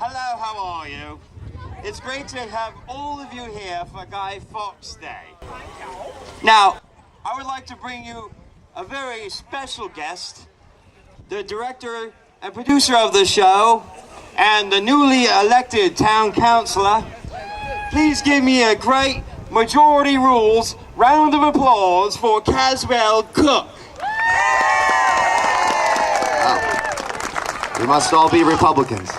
Hello, how are you? It's great to have all of you here for Guy Fawkes Day. Now, I would like to bring you a very special guest, the director and producer of the show, and the newly elected town councillor. Please give me a great majority rules round of applause for Caswell Cook. We must all be Republicans.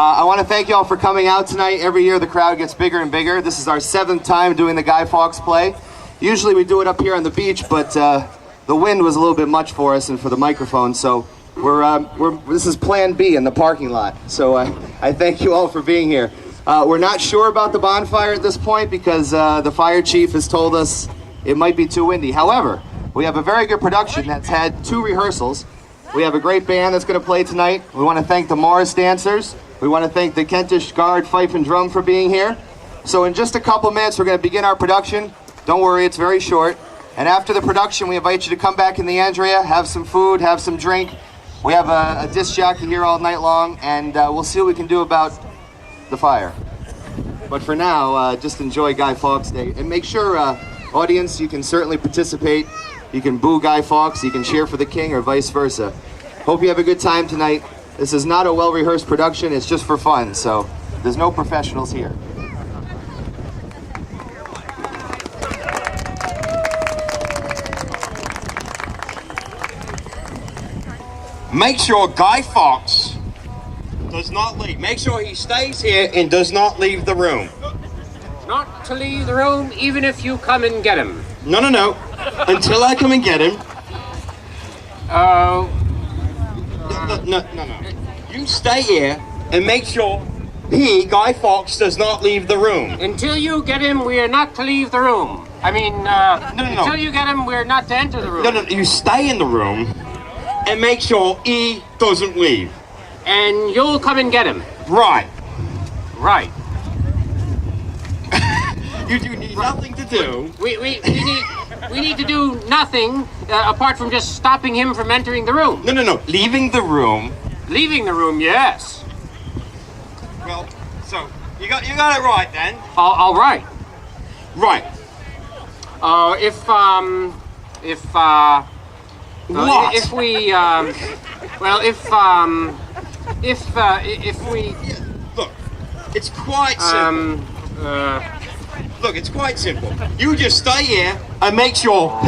I want to thank you all for coming out tonight. Every year the crowd gets bigger and bigger. This is our 7th time doing the Guy Fawkes play. Usually we do it up here on the beach, but the wind was a little bit much for us and for the microphone, so this is Plan B in the parking lot. So I thank you all for being here. We're not sure about the bonfire at this point because the fire chief has told us it might be too windy. However, we have a very good production that's had 2 rehearsals. We have a great band that's going to play tonight. We want to thank the Morris dancers. We want to thank the Kentish Guard Fife and Drum for being here. So in just a couple minutes, we're going to begin our production. Don't worry, it's very short. And after the production, we invite you to come back in the Andrea, have some food, have some drink. We have a disc jockey here all night long, and we'll see what we can do about the fire. But for now, just enjoy Guy Fawkes Day. And make sure, audience, you can certainly participate. You can boo Guy Fawkes, you can cheer for the king, or vice versa. Hope you have a good time tonight. This is not a well-rehearsed production, it's just for fun, so there's no professionals here. Make sure Guy Fawkes does not leave. Make sure he stays here and does not leave the room. Not to leave the room, even if you come and get him. No. Until I come and get him. Oh. No. You stay here and make sure Guy Fawkes, does not leave the room. Until you get him, we are not to leave the room. I mean, No. Until you get him, we're not to enter the room. No. You stay in the room and make sure he doesn't leave. And you'll come and get him. Right. Right. You do need nothing to do. We need to do nothing apart from just stopping him from entering the room. No. Leaving the room. Leaving the room, yes. Well, so you got it right then. All right. Right. What? If we Look, it's quite simple. Look, it's quite simple. You just stay here and make sure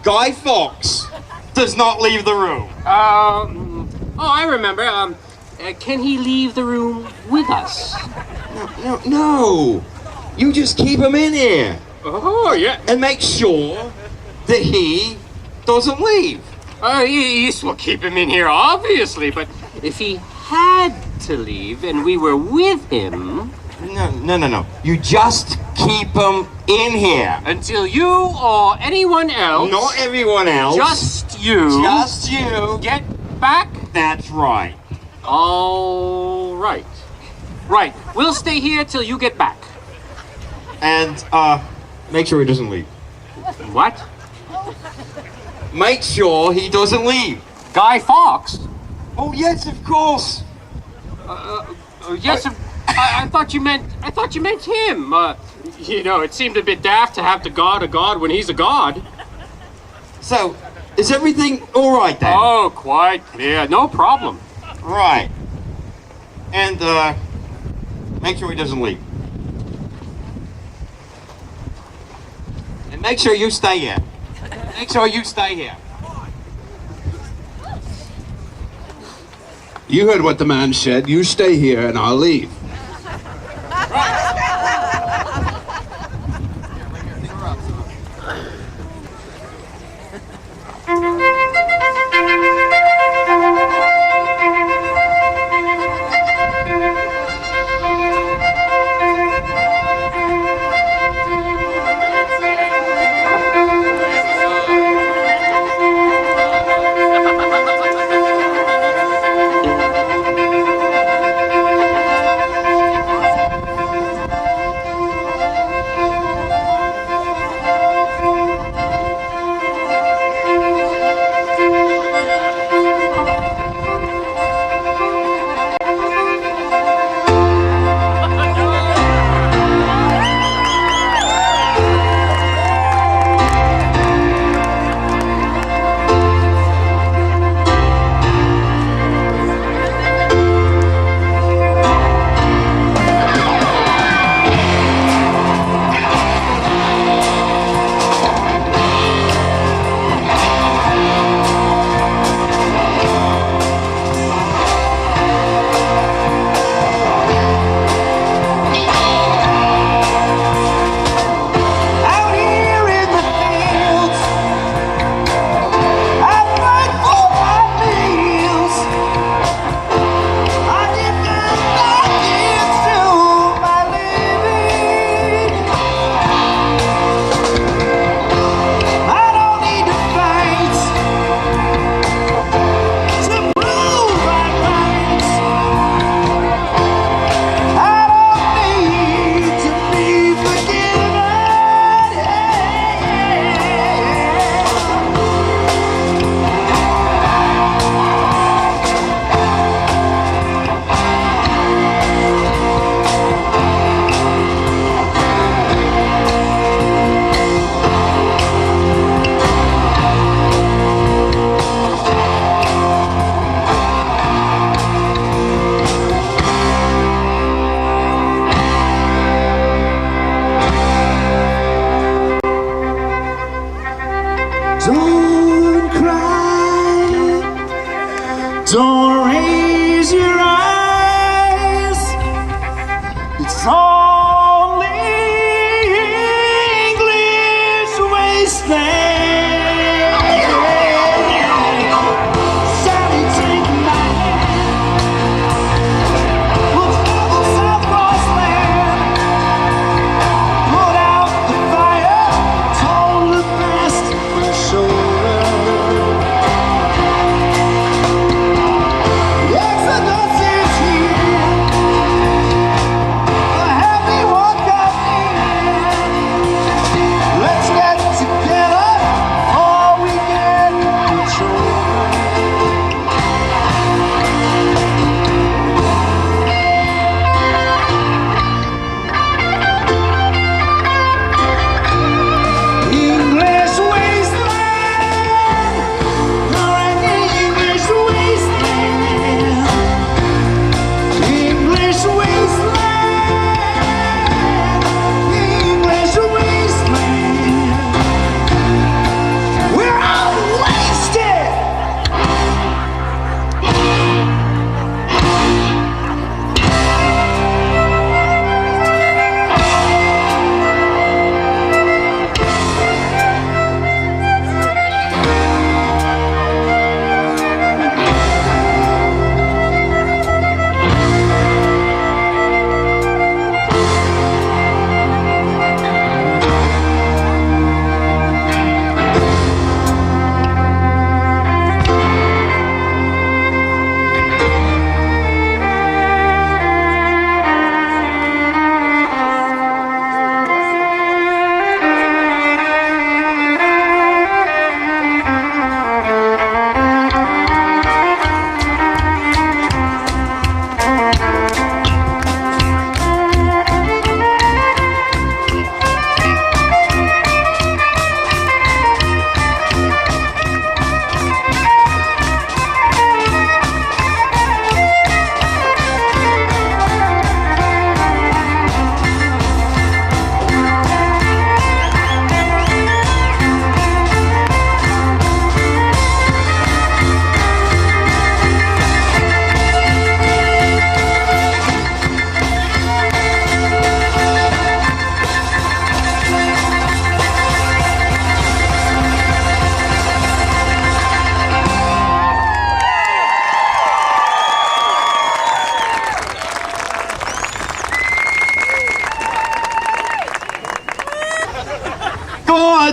Guy Fawkes, does not leave the room. I remember. Can he leave the room with us? No. You just keep him in here. Oh, yeah. And make sure that he doesn't leave. Yes, we'll keep him in here, obviously, but if he had to leave and we were with him... No. You just keep him in here. Until you or anyone else... Not everyone else. Just you. Just you. Get back? That's right. All right. Right. We'll stay here till you get back. And, make sure he doesn't leave. What? Make sure he doesn't leave. Guy Fawkes? Oh, yes, of course. Yes, I thought you meant him. It seemed a bit daft to have the god a god when he's a god. So, is everything all right then? Oh, quite clear. No problem. Right. And, make sure he doesn't leave. And make sure you stay here. Make sure you stay here. You heard what the man said. You stay here and I'll leave.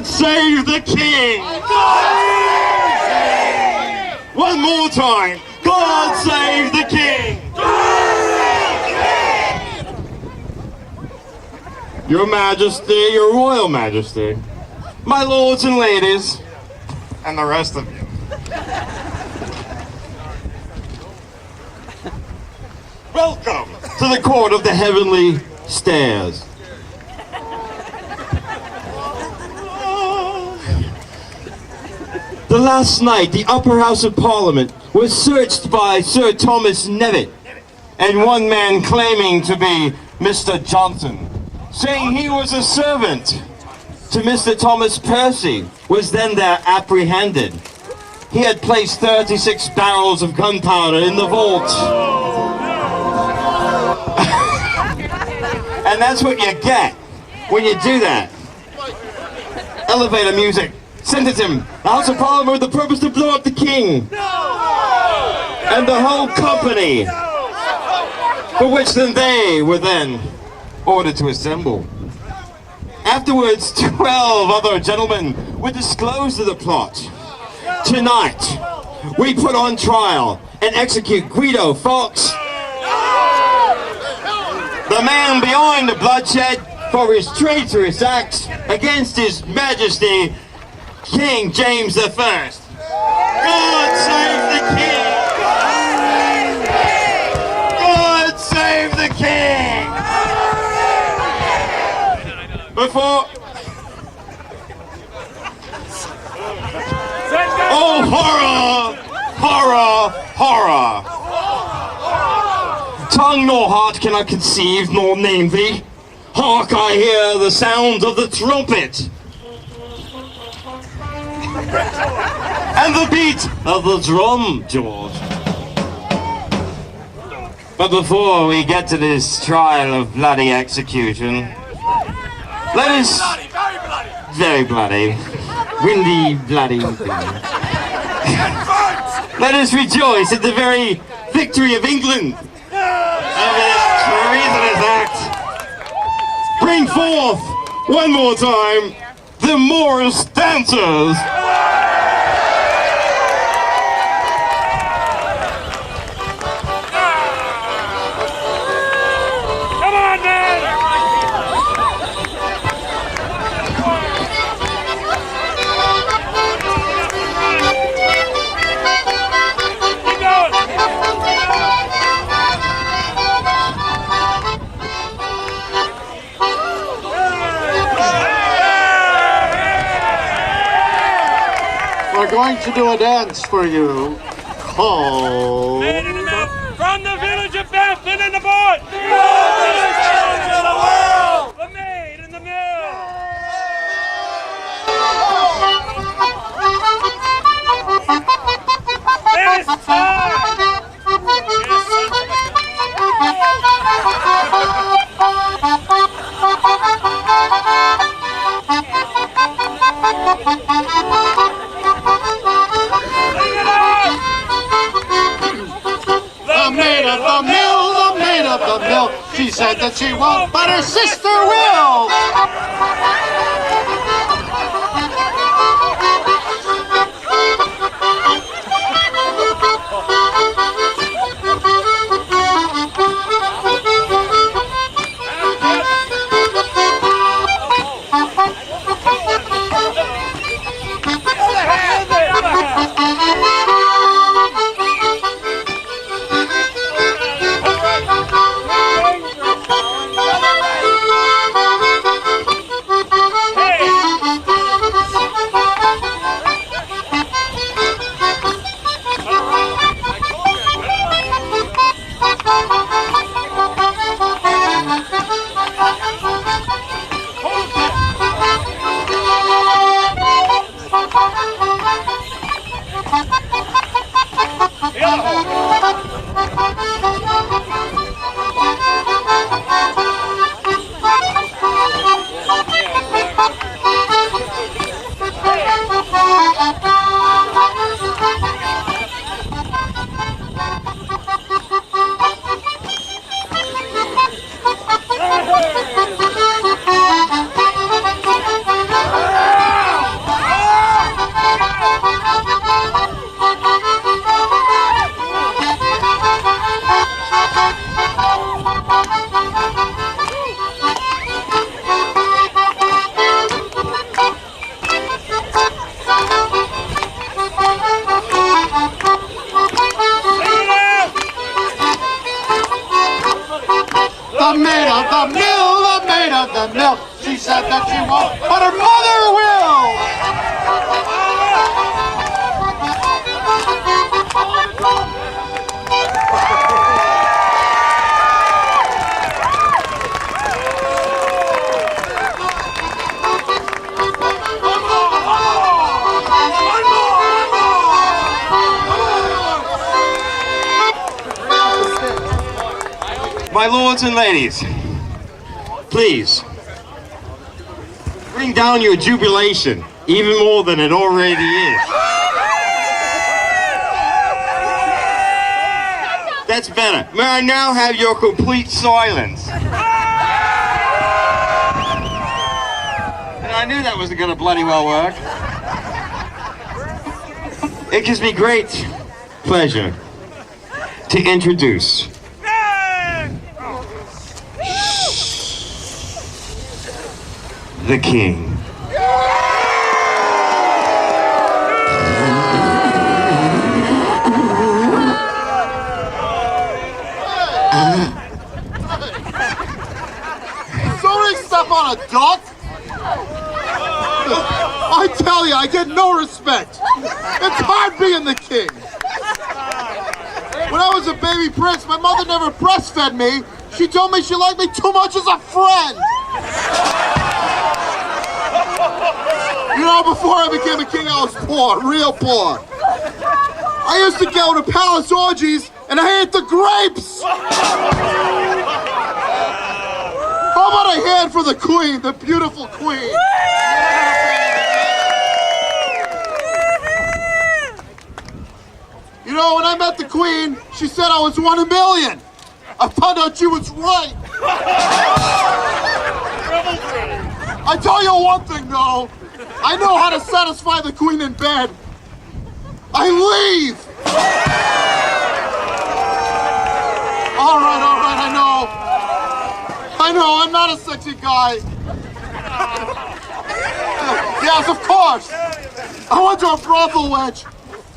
God save the king! One more time. God save the king! Your Majesty, your Royal Majesty, my lords and ladies, and the rest of you. Welcome to the court of the heavenly stairs. The last night, the upper house of Parliament was searched by Sir Thomas Nevitt, and one man claiming to be Mr. Johnson, saying he was a servant to Mr. Thomas Percy, was then there apprehended. He had placed 36 barrels of gunpowder in the vault. And that's what you get when you do that. Elevator music. Sentence him. The House of Parliament with the purpose to blow up the king. And the whole company. For which then they were then ordered to assemble. Afterwards, 12 other gentlemen were disclosed to the plot. Tonight, we put on trial and execute Guido Fawkes, the man behind the bloodshed, for his traitorous acts against His Majesty King James I. God save the king! God save the king! Before... Oh, horror! Horror! Horror! Tongue nor heart cannot conceive nor name thee. Hark, I hear the sound of the trumpet. And the beat of the drum, George. But before we get to this trial of bloody execution, let us... Very bloody. Windy, bloody. Let us rejoice at the very victory of England over this treasonous act. Bring forth, one more time, the Morris dancers. We're going to do a dance for you called... Made in the mill, from the village of Bampton in the board. The world. The maid in the mill. This time. The maid of the mill, she said that she won't, but her sister will. the maid of the mill, the maid of the mill. She said that she won't, but her mother will. My lords and ladies, please, bring down your jubilation even more than it already is. That's better. May I now have your complete silence? And I knew that wasn't going to bloody well work. It gives me great pleasure to introduce the king. Somebody step on a duck? I tell you, I get no respect. It's hard being the king. When I was a baby prince, my mother never breastfed me. She told me she liked me too much as a friend. You know, before I became a king, I was poor, real poor. I used to go to palace orgies, and I ate the grapes. How about a hand for the queen, the beautiful queen? You know, when I met the queen, she said I was 1 in a million. I found out she was right. I tell you one thing, though. I know how to satisfy the queen in bed. I leave. All right, I know, I'm not a sexy guy. Yes, of course. I went to a brothel wedge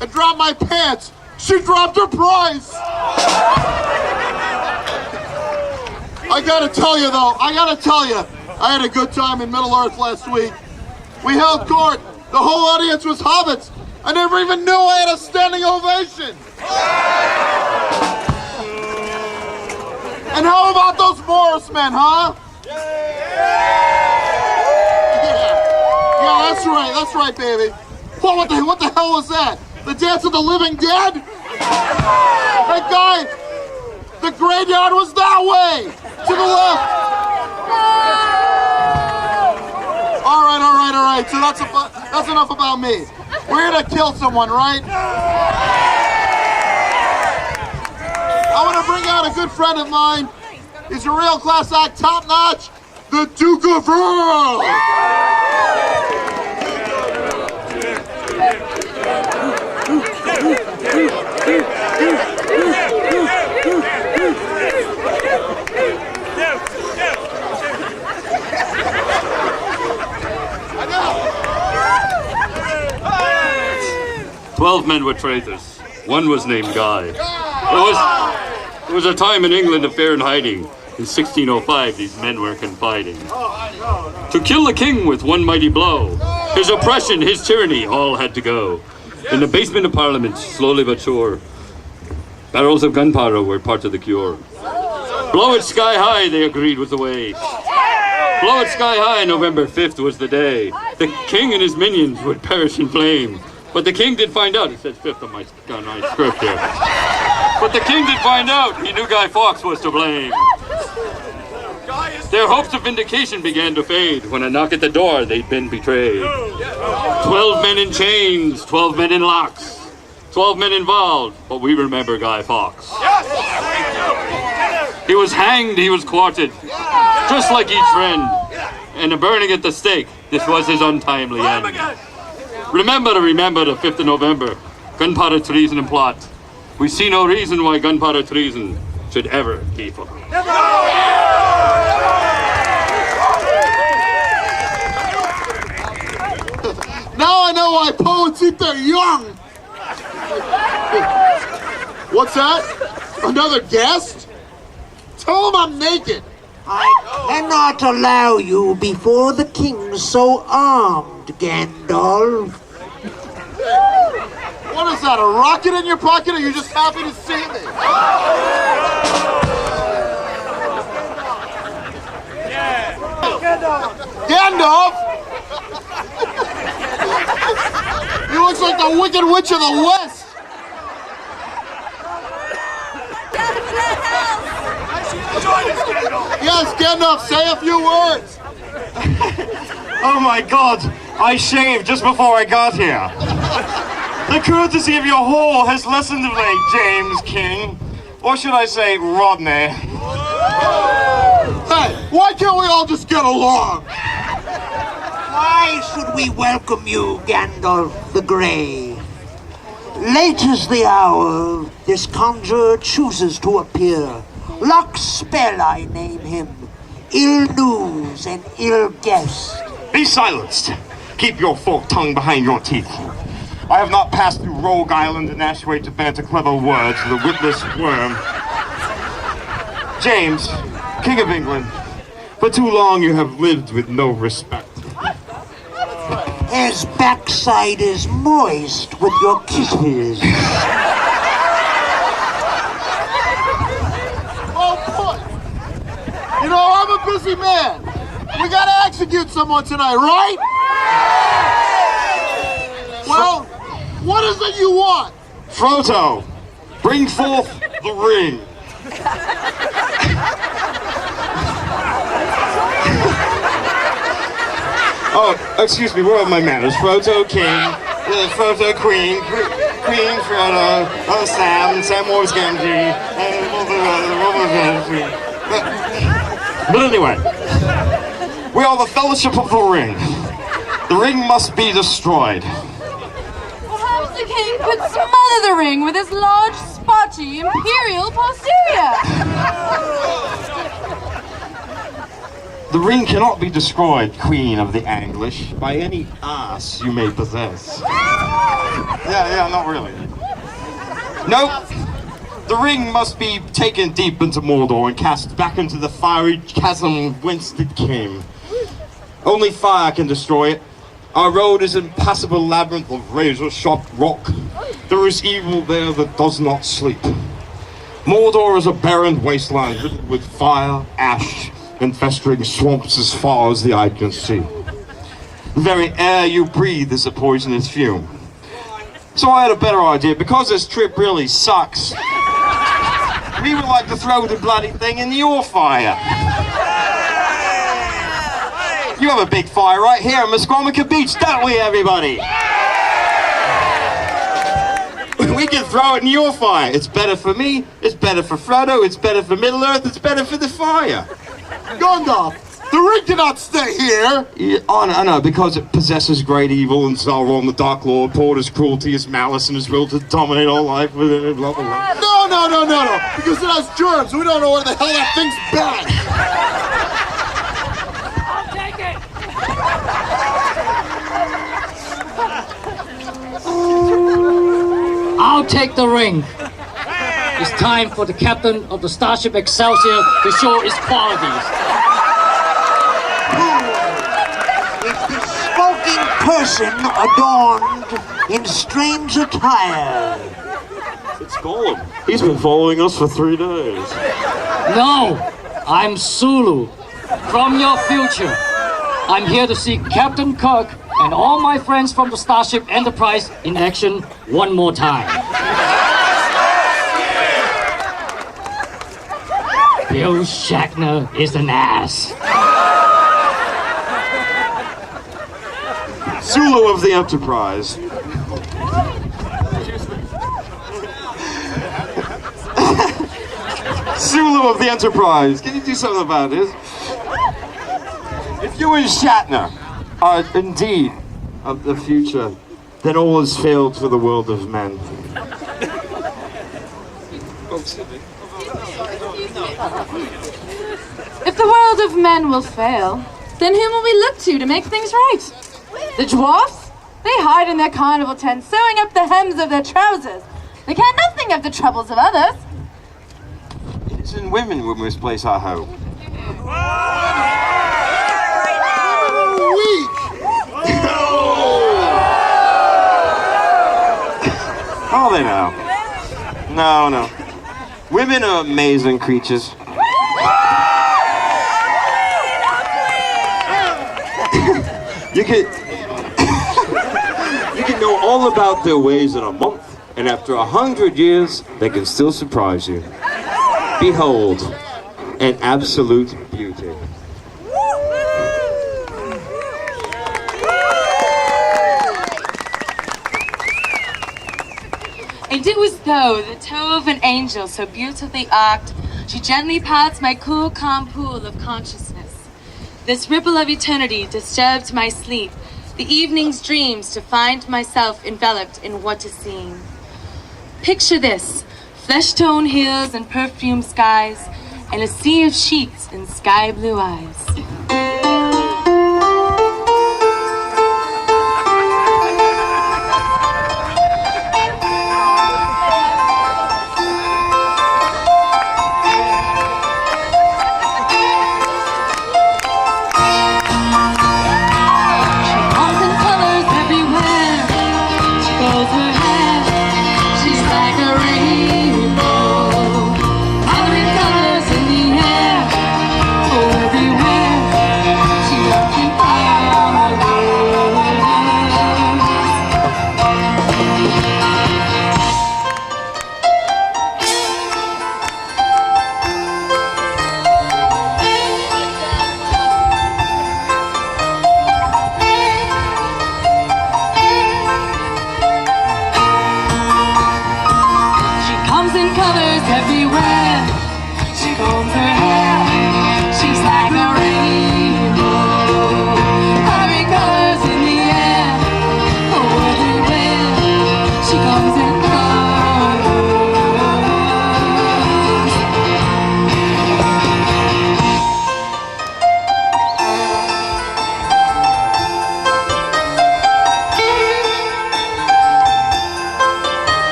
and dropped my pants. She dropped her price. I gotta tell you, though, I had a good time in Middle Earth last week. We held court. The whole audience was hobbits. I never even knew I had a standing ovation. And how about those Morris men, huh? Yeah, that's right, baby. What the hell was that? The Dance of the Living Dead? That guy, the graveyard was that way, to the left. All right. So that's enough about me. We're here to kill someone, right? I want to bring out a good friend of mine. He's a real class act, top notch, the Duke of Earl. 12 men were traitors. One was named Guy. There was a time in England of fear and hiding. In 1605, these men were confiding to kill the king with one mighty blow. His oppression, his tyranny, all had to go. In the basement of Parliament, slowly but sure, barrels of gunpowder were part of the cure. Blow it sky high, they agreed was the way. Blow it sky high, November 5th was the day. The king and his minions would perish in flame. But the king did find out, it says 5th on my script here. But the king did find out, he knew Guy Fawkes was to blame. Their hopes of vindication began to fade. When a knock at the door, they'd been betrayed. 12 men in chains, 12 men in locks, 12 men involved, but we remember Guy Fawkes. He was hanged, he was quartered, just like each friend. And a burning at the stake, this was his untimely end. Remember the 5th of November, gunpowder treason and plot. We see no reason why gunpowder treason should ever keep up. Now I know why poets eat their young. What's that? Another guest? Tell him I'm naked. I cannot allow you before the king so armed, Gandalf. What is that, a rocket in your pocket, or are you just happy to see me? Gandalf? He looks like the Wicked Witch of the West. Yes, Gandalf, say a few words. Oh my God, I shaved just before I got here. The courtesy of your hall has lessened of late, James King. Or should I say, Rodney? Hey, why can't we all just get along? Why should we welcome you, Gandalf the Grey? Late is the hour, this conjurer chooses to appear. Lock spell I name him, ill news and ill guest. Be silenced. Keep your forked tongue behind your teeth. I have not passed through Rogue Island and Ashway to banter clever words with a witless worm. James, King of England, for too long you have lived with no respect. His backside is moist with your kisses. Oh boy! You know, I'm a busy man. We gotta execute someone tonight, right? Well, what is it you want? Frodo, bring forth the ring. Oh, excuse me, where are my manners? Frodo King, Frodo Queen, Queen Frodo, Sam Wars Gamgee, but anyway, we are the Fellowship of the Ring. The ring must be destroyed. Perhaps the king could smother the ring with his large, spotty, imperial posterior. The ring cannot be destroyed, Queen of the Anglish, by any ass you may possess. Yeah, not really. Nope. The ring must be taken deep into Mordor and cast back into the fiery chasm whence it came. Only fire can destroy it. Our road is an impassable labyrinth of razor-sharp rock. There is evil there that does not sleep. Mordor is a barren wasteland riddled with fire, ash, and festering swamps as far as the eye can see. The very air you breathe is a poisonous fume. So I had a better idea. Because this trip really sucks, we would like to throw the bloody thing in your fire. You have a big fire right here in Misquamicut Beach, don't we, everybody? We can throw it in your fire. It's better for me, it's better for Frodo, it's better for Middle-earth, it's better for the fire. Gandalf, the ring cannot stay here. Yeah, I know, because it possesses great evil, and Sauron, the Dark Lord, poured his cruelty, his malice, and his will to dominate all life within it, blah, blah, blah. No, because it has germs. We don't know where the hell that thing's been. I'll take it. I'll take the ring. It's time for the captain of the Starship Excelsior to show its qualities. Is the smoking person adorned in strange attire? It's Gollum. He's been following us for 3 days. No, I'm Sulu, from your future. I'm here to see Captain Kirk and all my friends from the Starship Enterprise in action one more time. Bill Shatner is an ass. Sulu of the Enterprise. Sulu of the Enterprise. Can you do something about this? If you and Shatner are indeed of the future, then all has failed for the world of men. If the world of men will fail, then whom will we look to make things right? The dwarfs? They hide in their carnival tents, sewing up the hems of their trousers. They care nothing of the troubles of others. It is in women we must place our hope. Oh, they know. No. Women are amazing creatures. You can know all about their ways in a month, and after 100 years, they can still surprise you. Behold, an absolute beauty. And it was though the toe of an angel so beautifully arced, she gently pats my cool, calm pool of consciousness. This ripple of eternity disturbed my sleep, the evening's dreams to find myself enveloped in what is seen. Picture this, flesh-tone hills and perfumed skies, and a sea of sheets and sky-blue eyes.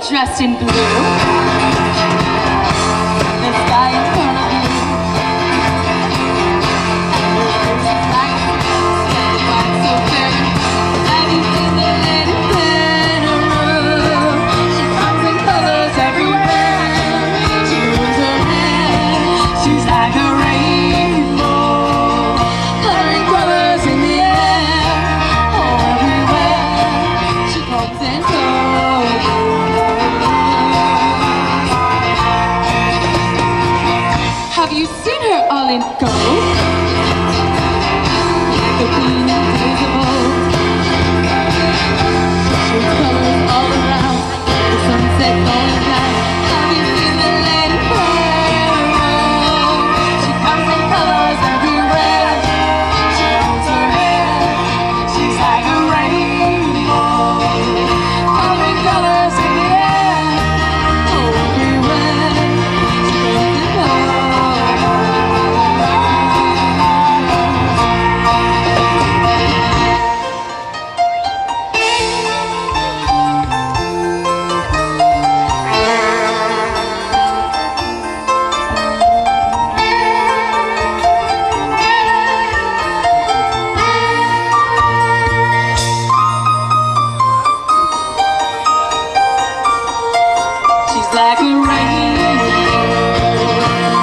Dressed in blue. The sky in front of you. Like so very. Have you seen the lady in a room? She comes in colors everywhere. She moves her hair. She's like a rainbow. Coloring colors in the air. Oh, everywhere. She comes in colors. Have you seen her all in gold? Like the queen in days of old. She's colors all around, the sunset going down. Have you seen the lady roll? She comes in colors everywhere. She holds her hair. She's like a rainbow. Coloring colors in the air. Oh, everywhere. She comes in colors. She's like a rainbow,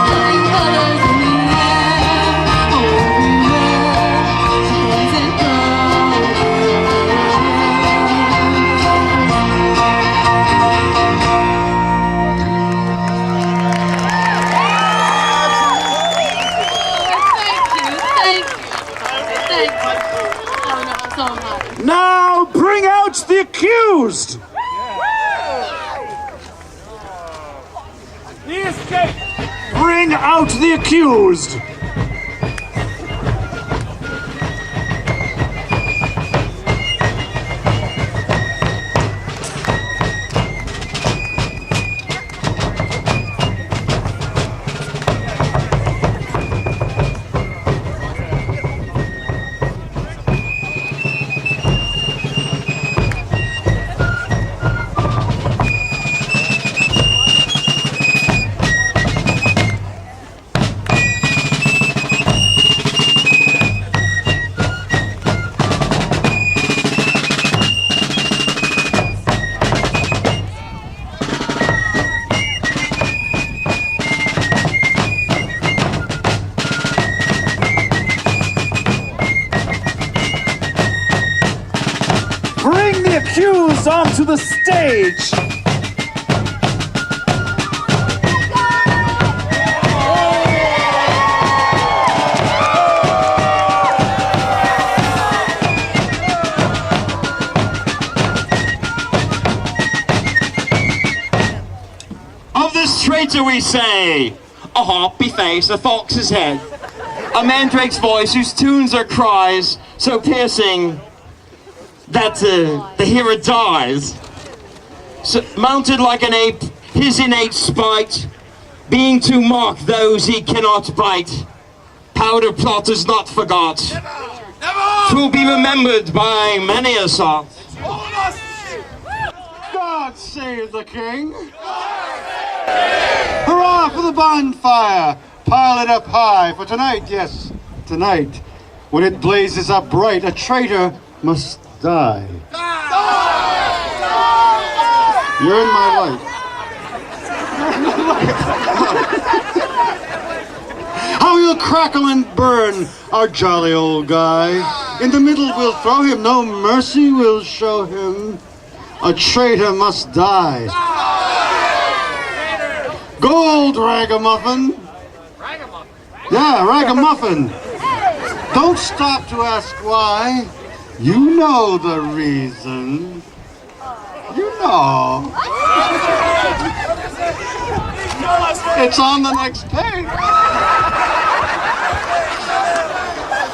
coloring colors in the air. Oh, everywhere she comes and Thank you. Oh no, I'm so happy. Now bring out the accused! Bring out the accused! accused onto the stage. Of this traitor we say, a harpy face, a fox's head, a mandrake's voice whose tunes are cries so piercing that the hearer dies. So, mounted like an ape, his innate spite, being to mock those he cannot bite. Powder plot is not forgot, 'twill be remembered by many a sot. God save the king! Hurrah for the bonfire! Pile it up high, for tonight, yes, tonight, when it blazes up bright, a traitor must die. You're in my life. How he'll crackle and burn, our jolly old guy. In the middle we'll throw him, no mercy we'll show him. A traitor must die. Gold ragamuffin. Yeah, ragamuffin. Don't stop to ask why. You know the reason. You know. It's on the next page.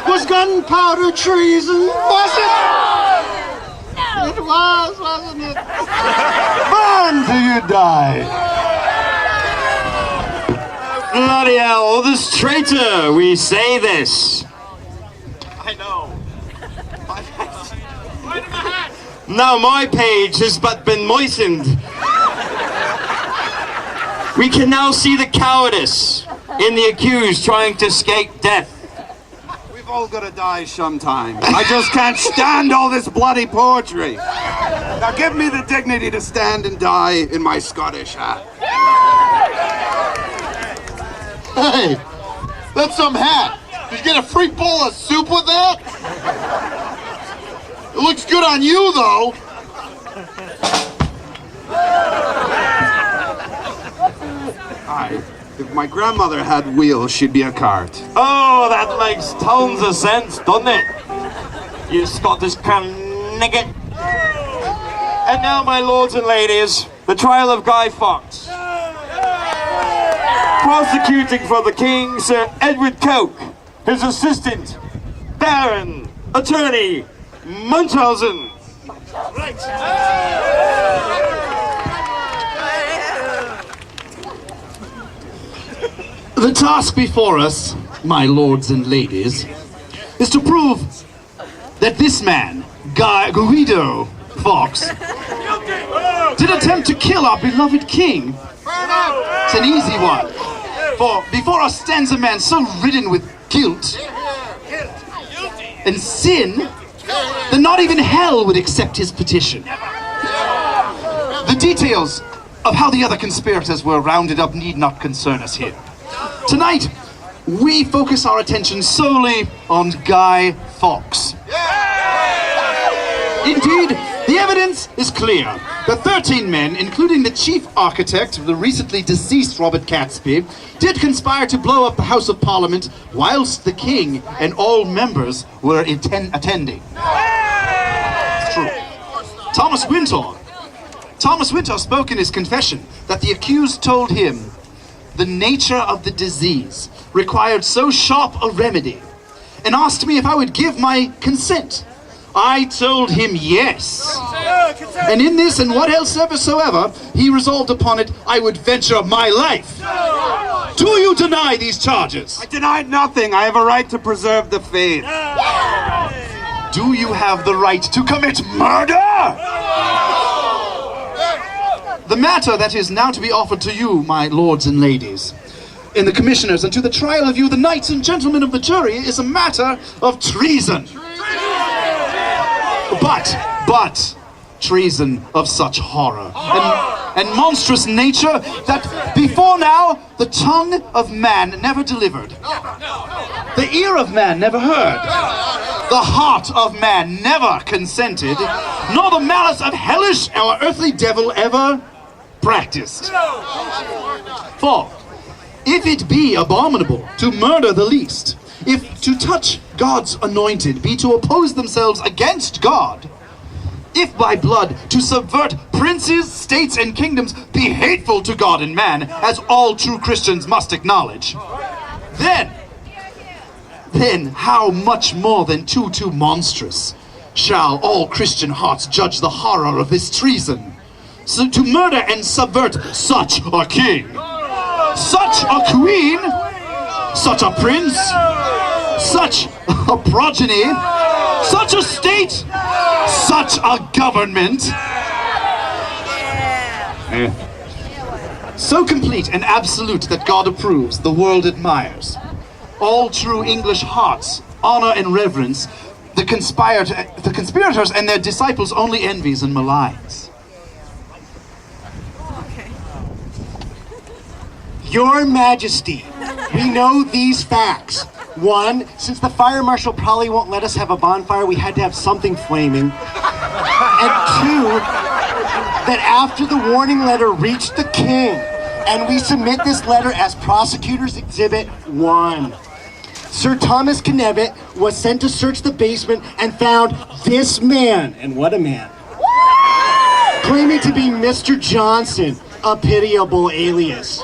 Was gunpowder treason? Was it? It was, wasn't it? Burn till you die. Bloody hell, this traitor, we say this. I know. Now my page has but been moistened. We can now see the cowardice in the accused trying to escape death. We've all got to die sometime. I just can't stand all this bloody poetry. Now give me the dignity to stand and die in my Scottish hat. Hey, that's some hat. Did you get a free bowl of soup with that? It looks good on you, though. If my grandmother had wheels, she'd be a cart. Oh, that makes tons of sense, doesn't it? You Scottish nigget. And now, my lords and ladies, the trial of Guy Fawkes. Prosecuting for the King, Sir Edward Coke, his assistant, Baron, Attorney, Munchausen. The task before us, my lords and ladies, is to prove that this man, Guido Fawkes, did attempt to kill our beloved king. It's an easy one. For before us stands a man so ridden with guilt and sin that not even hell would accept his petition. The details of how the other conspirators were rounded up need not concern us here. Tonight, we focus our attention solely on Guy Fawkes. Indeed, the evidence is clear. The 13 men, including the chief architect of the recently deceased Robert Catesby, did conspire to blow up the House of Parliament whilst the King and all members were attending. It's true. Thomas Winter spoke in his confession that the accused told him the nature of the disease required so sharp a remedy, and asked me if I would give my consent. I told him yes. And in this and what else soever he resolved upon it, I would venture my life. Do you deny these charges? I denied nothing. I have a right to preserve the faith. Do you have the right to commit murder? The matter that is now to be offered to you, my lords and ladies, and the commissioners, and to the trial of you, the knights and gentlemen of the jury, is a matter of treason. But treason of such horror and monstrous nature that before now the tongue of man never delivered, the ear of man never heard, The heart of man never consented, nor the malice of hellish or earthly devil ever practiced. For if it be abominable to murder the least, if to touch God's anointed be to oppose themselves against God, if by blood to subvert princes, states, and kingdoms be hateful to God and man, as all true Christians must acknowledge, then how much more than too monstrous shall all Christian hearts judge the horror of this treason, so to murder and subvert such a king, such a queen, such a prince, such a progeny, such a state, such a government, so complete and absolute that God approves, the world admires. All true English hearts honor and reverence the conspirators and their disciples only envies and maligns. Your Majesty, we know these facts. One, since the fire marshal probably won't let us have a bonfire, we had to have something flaming. And two, that after the warning letter reached the king, and we submit this letter as Prosecutor's Exhibit 1, Sir Thomas Knevet was sent to search the basement and found this man, and what a man, claiming to be Mr. Johnson, a pitiable alias.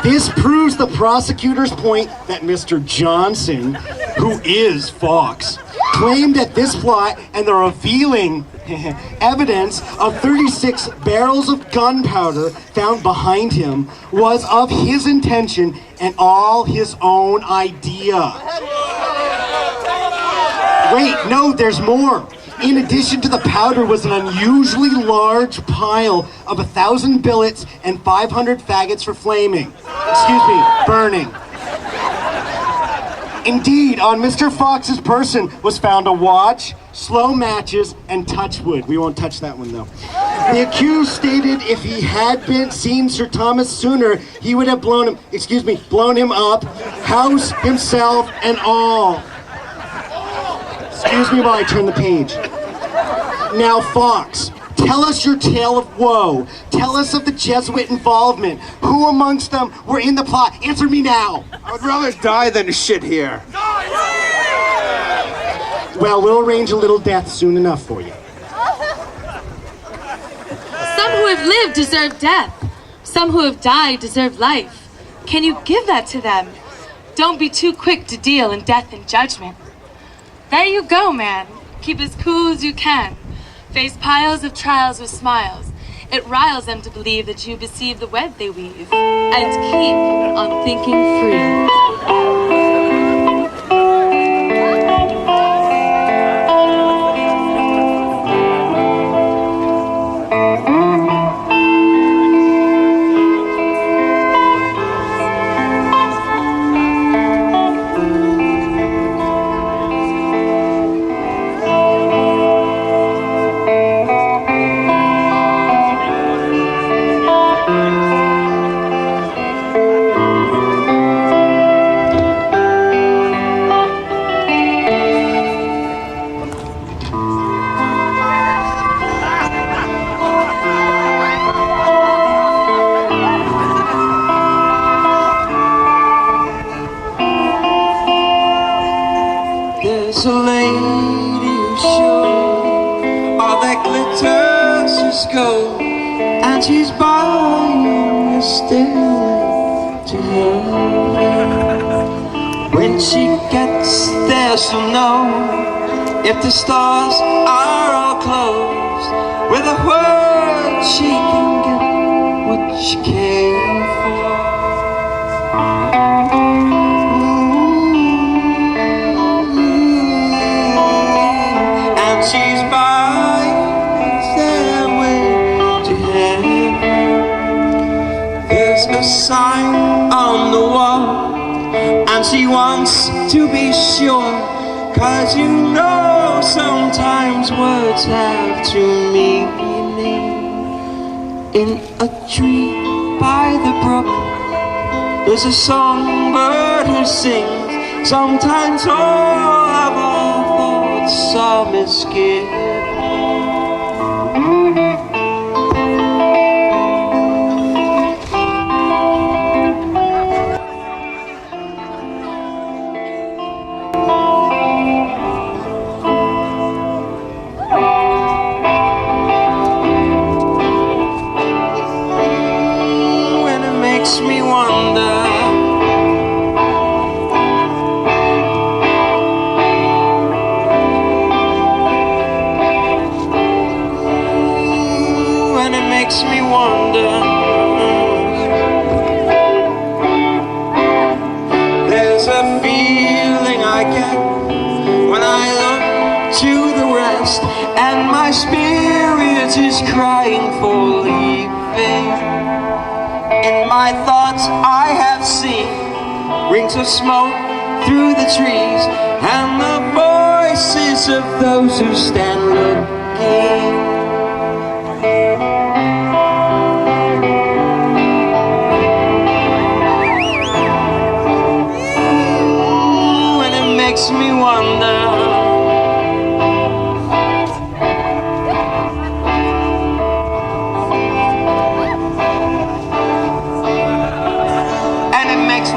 This proves the prosecutor's point that Mr. Johnson, who is Fawkes, claimed that this plot and the revealing evidence of 36 barrels of gunpowder found behind him was of his intention and all his own idea. Wait, no, there's more. In addition to the powder was an unusually large pile of 1,000 billets and 500 faggots for burning. Indeed, on Mr. Fawkes' person was found a watch, slow matches, and touchwood. We won't touch that one, though. The accused stated if he had been seen Sir Thomas sooner, he would have blown him up, house, himself, and all. Excuse me while I turn the page. Now, Fawkes, tell us your tale of woe. Tell us of the Jesuit involvement. Who amongst them were in the plot? Answer me now. I would rather die than shit here. Well, we'll arrange a little death soon enough for you. Some who have lived deserve death. Some who have died deserve life. Can you give that to them? Don't be too quick to deal in death and judgment. There you go, man. Keep as cool as you can. Face piles of trials with smiles. It riles them to believe that you deceive the web they weave. And keep on thinking free. There's a lady who's sure all that glitters is gold, and she's buying a stairway to heaven. When she gets there, she'll know if the stars are all closed. With a word, she can get what she came for. She's buying a stairway to heaven. There's a sign on the wall, and she wants to be sure, 'cause you know sometimes words have two meanings. In a tree by the brook, there's a songbird who sings, Sometimes all of our thoughts are misgiven. Makes me wonder and it makes me wonder. There's a feeling I get when I look to the west, and my spirit is crying for leaving. In my thoughts I have seen rings of smoke through the trees, and the voices of those who stand looking. And it makes me wonder.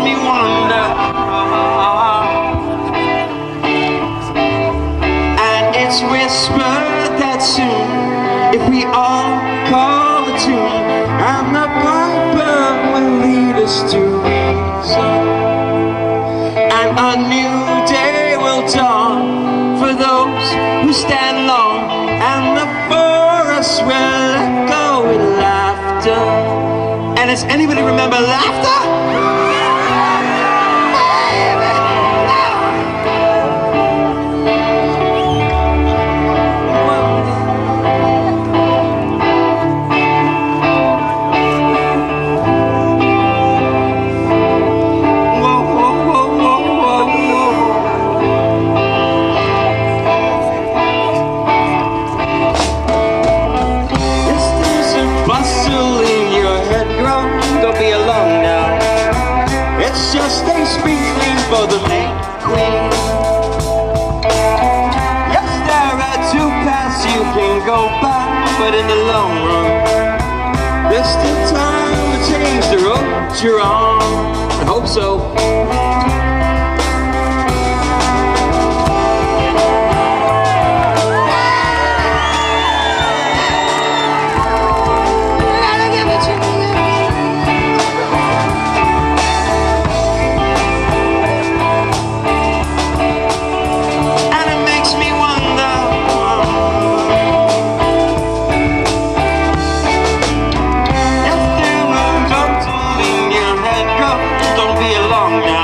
Me wonder, and it's whispered that soon, if we all call the tune, and the piper will lead us to reason, and a new day will dawn for those who stand long, and the forest will echo with laughter. And does anybody remember laughter? Just a sprinkling for the May Queen. Yes, there are two paths you can go by, but in the long run, there's still time to change the road you're on. I hope so. Don't be alone now.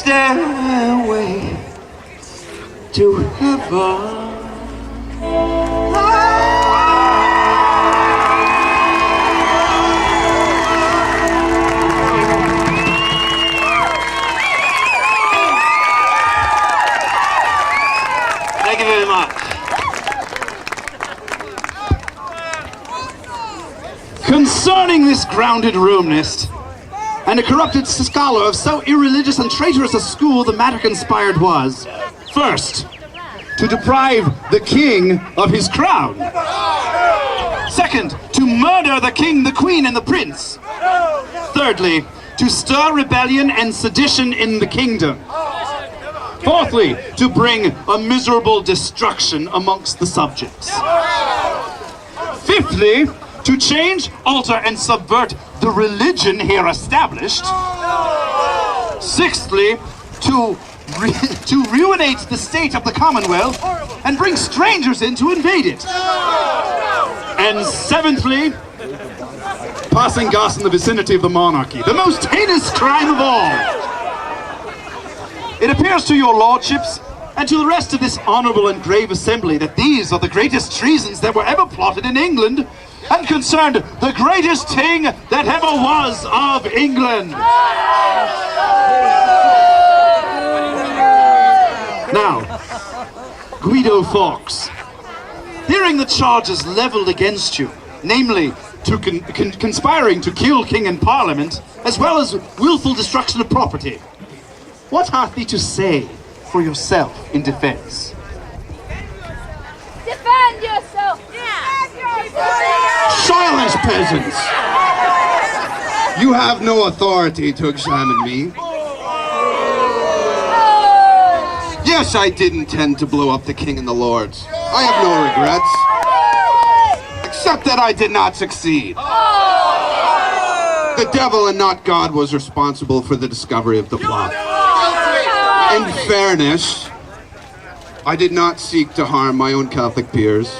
stairway to heaven. Thank you very much. Concerning this grounded Romanist and a corrupted scholar of so irreligious and traitorous a school, the matter conspired was, first, to deprive the king of his crown. Second, to murder the king, the queen, and the prince. Thirdly, to stir rebellion and sedition in the kingdom. Fourthly, to bring a miserable destruction amongst the subjects. Fifthly, to change, alter, and subvert the religion here established. Sixthly, to ruinate the state of the Commonwealth and bring strangers in to invade it. And seventhly, passing gas in the vicinity of the monarchy, the most heinous crime of all. It appears to your lordships and to the rest of this honourable and grave assembly that these are the greatest treasons that were ever plotted in England and concerned the greatest king that ever was of England. Now, Guido Fawkes, hearing the charges levelled against you, namely to conspiring to kill king and parliament, as well as willful destruction of property, what hath thee to say for yourself in defence? Defend yourself! Silence, peasants! You have no authority to examine me. Yes, I did intend to blow up the king and the lords. I have no regrets. Except that I did not succeed. The devil and not God was responsible for the discovery of the plot. In fairness, I did not seek to harm my own Catholic peers.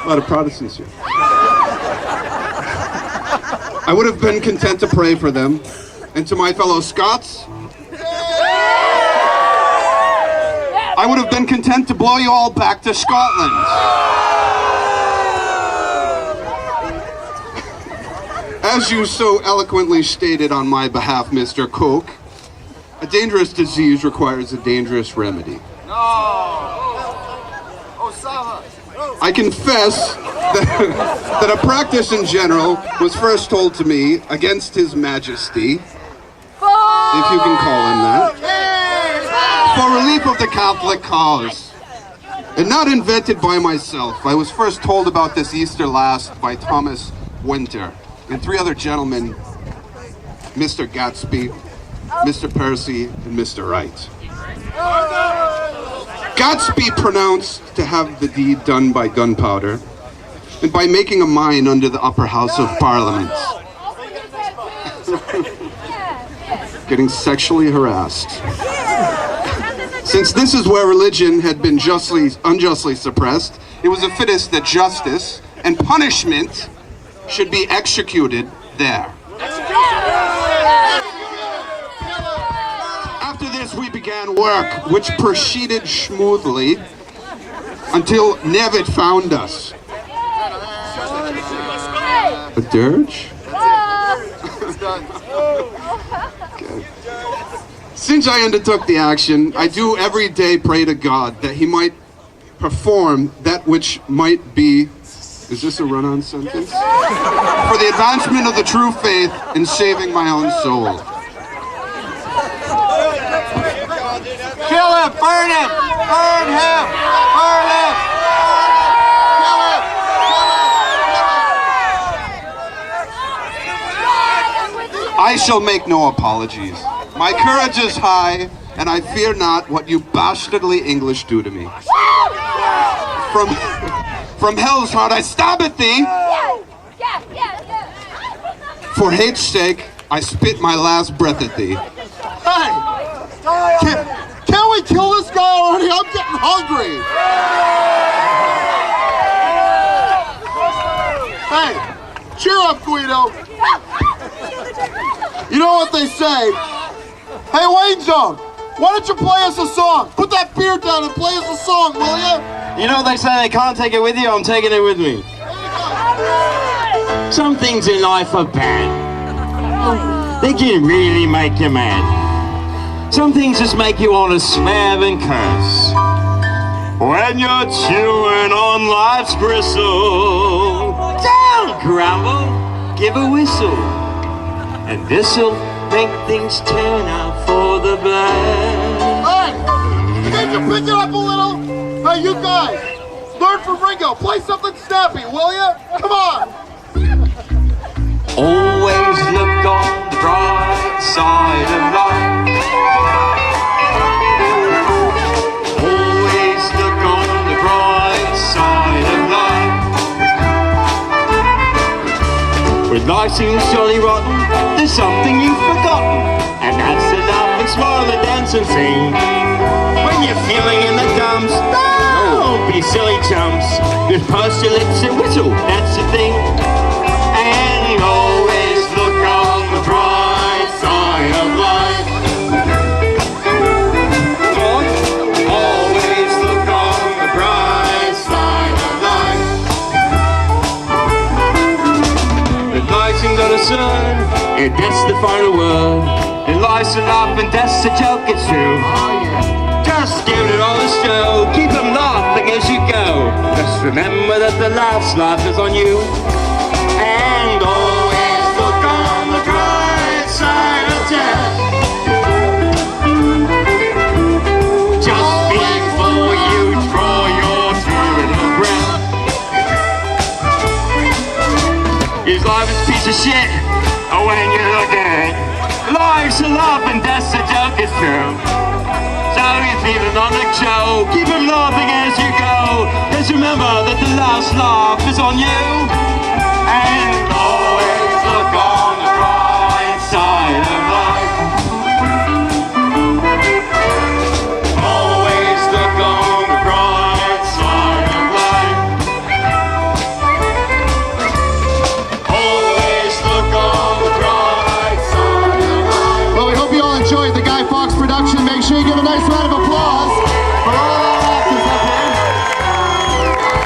A lot of Protestants here. I would have been content to pray for them, and to my fellow Scots, I would have been content to blow you all back to Scotland. As you so eloquently stated on my behalf, Mr. Coke, a dangerous disease requires a dangerous remedy. I confess that a practice in general was first told to me against His Majesty, if you can call him that, for relief of the Catholic cause, and not invented by myself. I was first told about this Easter last by Thomas Winter and three other gentlemen, Mr. Gatsby, Mr. Percy, and Mr. Wright. Gatsby pronounced to have the deed done by gunpowder and by making a mine under the upper house of Parliament. Getting sexually harassed. Since this is where religion had been unjustly suppressed, it was the fittest that justice and punishment should be executed there. After this, we began work, which proceeded smoothly until Nevitt found us. A dirge? Okay. Since I undertook the action, I do every day pray to God that He might perform that which might be, is this a run-on sentence? For the advancement of the true faith and saving my own soul. Kill him! Burn him! Burn him! Burn him! Kill him! I shall make no apologies. My courage is high, and I fear not what you bastardly English do to me. From hell's heart I stab at thee. For hate's sake, I spit my last breath at thee. Hey! Can't we kill this guy already? I'm getting hungry. Hey, cheer up, Guido. You know what they say? Hey, Wayne Zone, why don't you play us a song? Put that beer down and play us a song, will ya? You know what they say, they can't take it with you, I'm taking it with me. Some things in life are bad. They can really make you mad. Some things just make you want to swear and curse. When you're chewing on life's gristle, don't grumble, give a whistle. And this'll make things turn out for the best. Hey, can't you pick it up a little? Hey, you guys, learn from Ringo. Play something snappy, will ya? Come on. Always look on the bright side of life. Always look on the bright side of life. When life seems jolly rotten, there's something you've forgotten, and that's to laugh and smile and dance and sing. When you're feeling in the dumps, don't be silly chumps. Just purse your lips and whistle, that's the thing. And always look on the bright side of life. Always look on the bright side of life. The life's ain't gonna sun, and that's the final word. And life's a laugh and that's the joke, it's true. Just give it all a show, keep them laughing as you go. Just remember that the last laugh is on you. And always look on the bright side of death. Just before you draw your final breath. Is life a piece of shit? Or when you look at it, life's a laugh and that's the joke, it's true. So you're feeling on the show, keep them laughing as you go. Just remember that the last laugh is on you. And always look on the bright side of life. Always look on the bright side of life. Always look on the bright side of life. Well, we hope you all enjoyed the Guy Fawkes production. Make sure you give a nice round of applause for all our actors up here.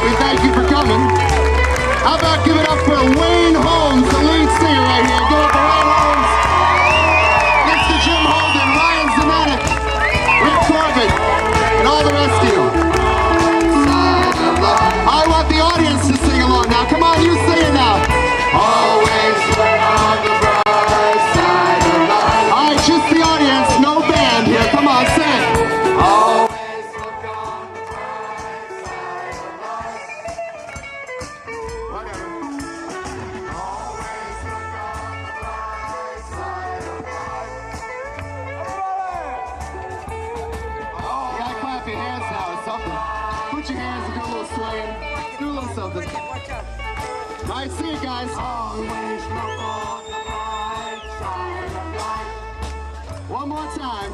We thank you for coming. How about give it up for Wayne Holmes, the lead singer right here. Give it up for Wayne Holmes. Mr. Jim Holden, Ryan Zemanek, Rick Corbett, and all the rest of you. I want the audience to sing along now. Come on, you sing it now. Always look on the bright side of life. All right, just the audience, no band here. Come on, sing. Always look on the bright side of life. Whatever. Always look on the bright side of life. Oh, you gotta clap your hands now or something. Put your hands and do a little swaying. Do a little something. All right, see you guys. Always look on the bright side of life. One more time.